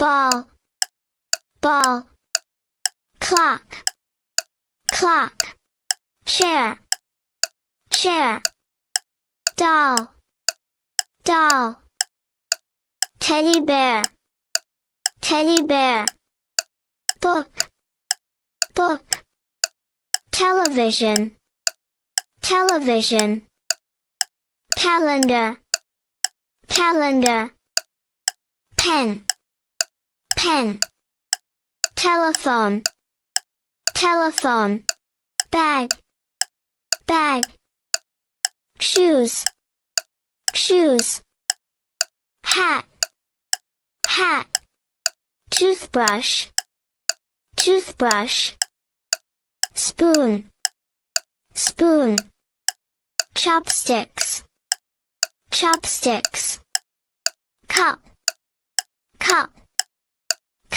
ball, ball, clock, clock, chair, chair, doll, doll, teddy bear, teddy bear, book, book, television, television, calendar, calendar, pen, pen, telephone, telephone, bag, bag, shoes, shoes, hat, hat, toothbrush, toothbrush, spoon, spoon, chopsticks, chopsticks, cup, cup,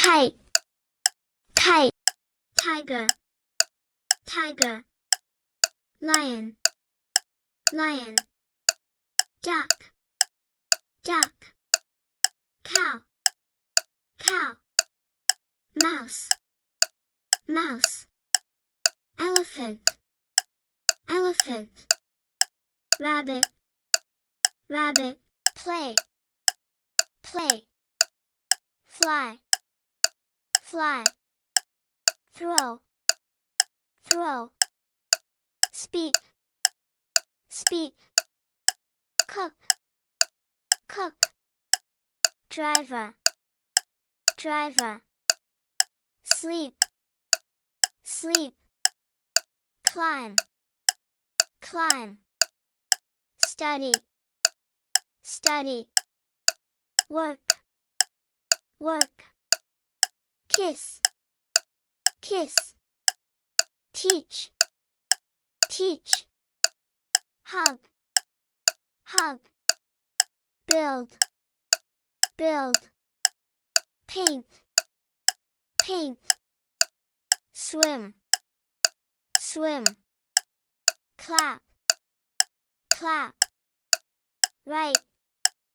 kite, kite, tiger, tiger, lion, lion, duck, duck, cow, cow, mouse, mouse, elephant, elephant, rabbit, rabbit, play, play, fly, fly, throw, throw, speak, speak, cook, cook, driver, driver, sleep, sleep, climb, climb, study, study, work, work, kiss, kiss, teach, teach, hug, hug, build, build, paint, paint, swim, swim, clap, clap, write,